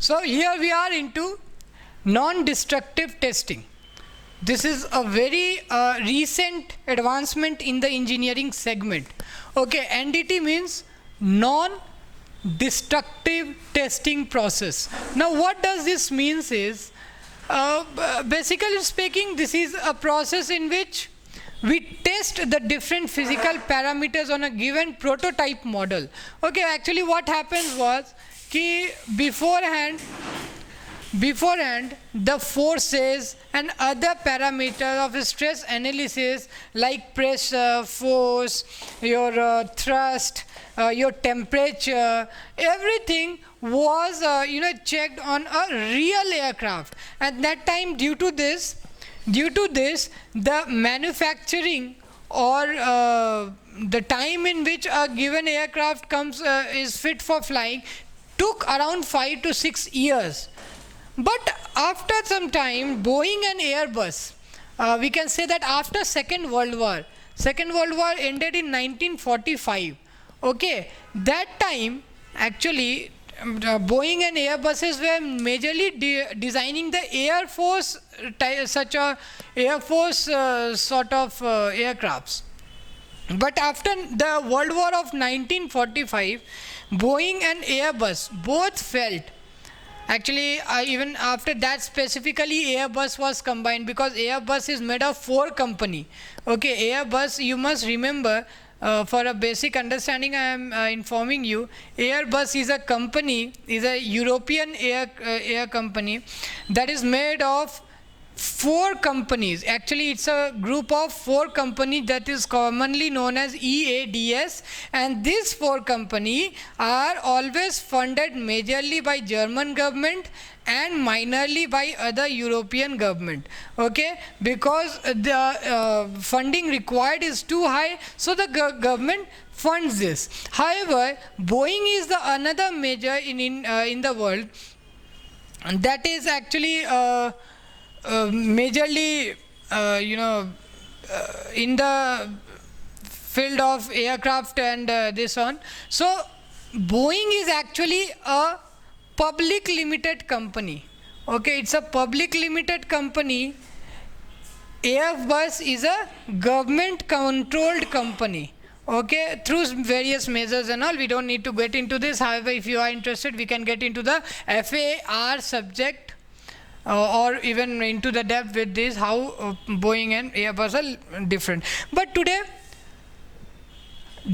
So here we are into non-destructive testing. This is a very recent advancement in the engineering segment. Okay, NDT means non-destructive testing process. Now what does this means is, basically speaking, this is a process in which we test the different physical parameters on a given prototype model. Okay, actually what happens was कि beforehand the forces and other parameters of stress analysis like pressure, force, your thrust, your temperature, everything was checked on a real aircraft. At that time, due to this the manufacturing or the time in which a given aircraft comes is fit for flying took around 5 to 6 years. But after some time, Boeing and Airbus, we can say that after Second World War ended in 1945. Okay, that time actually Boeing and Airbuses were majorly designing the Air Force such a Air Force sort of aircrafts. But after the World War of 1945, Boeing and Airbus both felt, actually even after that specifically Airbus was combined, because Airbus is made of 4 company. Okay, Airbus, you must remember, for a basic understanding I am informing you, Airbus is a company, is a European air company that is made of 4 companies. Actually it's a group of 4 companies that is commonly known as EADS, and these 4 companies are always funded majorly by German government and minorly by other European government. Okay, because the funding required is too high, so the government funds this. However, Boeing is the another major in the world that is actually majorly in the field of aircraft and this on. So Boeing is actually a public limited company. Okay, it's a public limited company. Airbus is a government controlled company. Okay, through various measures and all, we don't need to get into this. However, if you are interested, we can get into the FAR subject or even into the depth with this, how Boeing and Airbus are different. But today,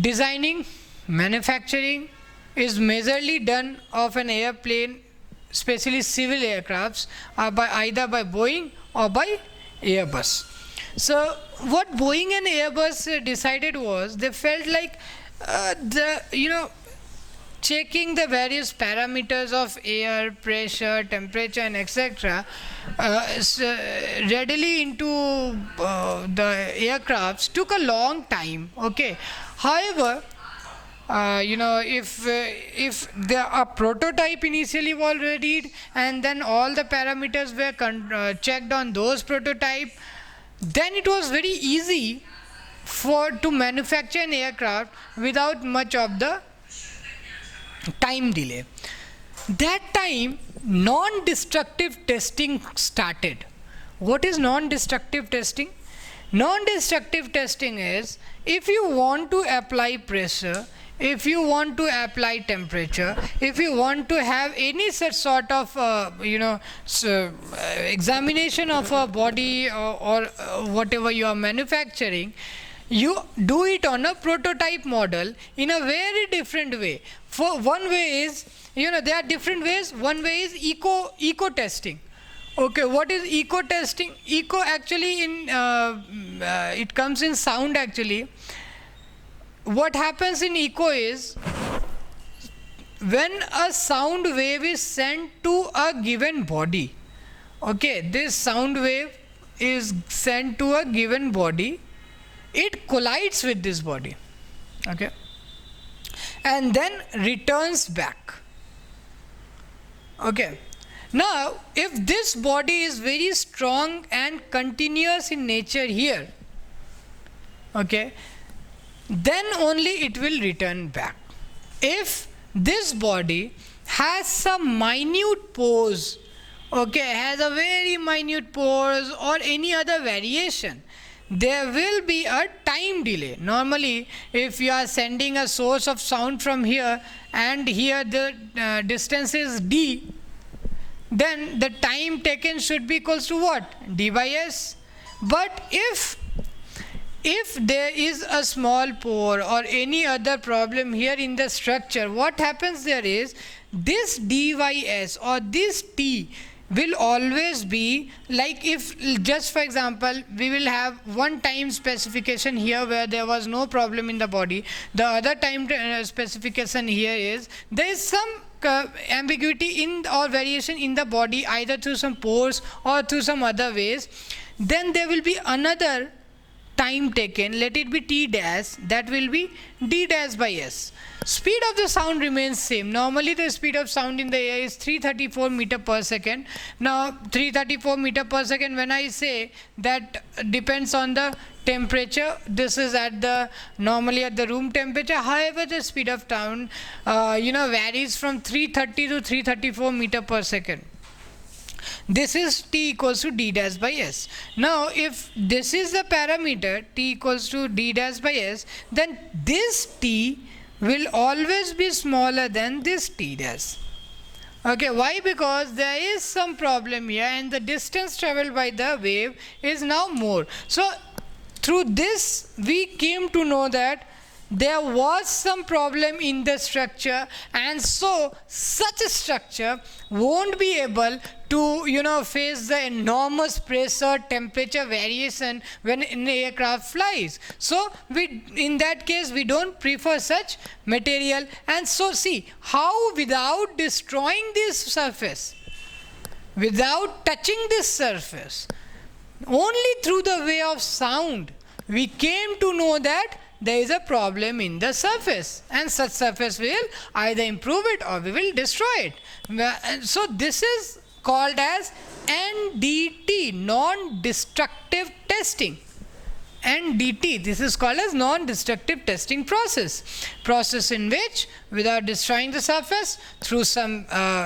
designing, manufacturing is majorly done of an airplane, especially civil aircrafts, either by Boeing or by Airbus. So what Boeing and Airbus decided was, they felt like checking the various parameters of air, pressure, temperature and etc. Readily into the aircrafts took a long time. Okay, however, if a prototype initially was readied and then all the parameters were checked on those prototype, then it was very easy to manufacture an aircraft without much of the time delay. That time non-destructive testing started. What is non-destructive testing? Non-destructive testing is, if you want to apply pressure, if you want to apply temperature, if you want to have any such sort of examination of a body or whatever you are manufacturing, you do it on a prototype model in a very different way. For one way is, there are different ways. One way is eco testing. Okay, what is eco testing? Eco actually it comes in sound actually. What happens in eco is, when a sound wave is sent to a given body, okay, this sound wave is sent to a given body, it collides with this body, okay, and then returns back. Okay, now if this body is very strong and continuous in nature here, okay, then only it will return back. If this body has some minute pores, okay, has a very minute pores or any other variation, there will be a time delay. Normally, if you are sending a source of sound from here and here the distance is d, then the time taken should be equals to what? D by s. But if there is a small pore or any other problem here in the structure, what happens there is this d by s or this t will always be like, if just for example we will have one time specification here where there was no problem in the body, the other time specification here is there is some ambiguity in or variation in the body either through some pores or through some other ways, then there will be another time taken, let it be t dash, that will be d dash by s. Speed of the sound remains same. Normally the speed of sound in the air is 334 meter per second. Now 334 meter per second, when I say that depends on the temperature, this is at the normally at the room temperature. However, the speed of sound varies from 330 to 334 meter per second. This is t equals to d dash by s. Now if this is the parameter t equals to d dash by s, then this t will always be smaller than this t dash. Okay, why? Because there is some problem here and the distance traveled by the wave is now more. So through this we came to know that there was some problem in the structure, and so such a structure won't be able to face the enormous pressure temperature variation when an aircraft flies. So in that case we don't prefer such material. And so see how, without destroying this surface, without touching this surface, only through the way of sound we came to know that there is a problem in the surface, and such surface will either improve it or we will destroy it. So this is called as NDT, non-destructive testing. NDT, this is called as non-destructive testing process in which, without destroying the surface, through some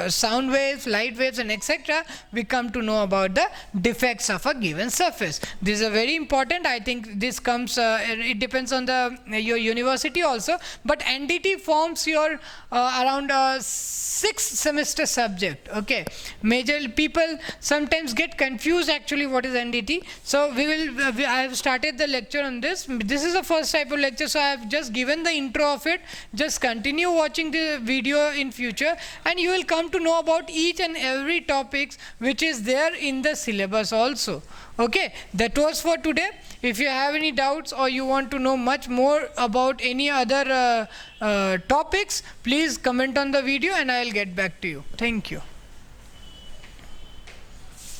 sound waves, light waves and etc., we come to know about the defects of a given surface. This is a very important, I think this comes, it depends on your university also, but NDT forms your around a 6th semester subject. Okay, major people sometimes get confused actually what is NDT. So I have started the lecture on this. This is the first type of lecture, so I have just given the intro of it. Just continue watching the video in future and you will come to know about each and every topics which is there in the syllabus also. Okay, that was for today. If you have any doubts or you want to know much more about any other topics, please comment on the video and I will get back to you. Thank you.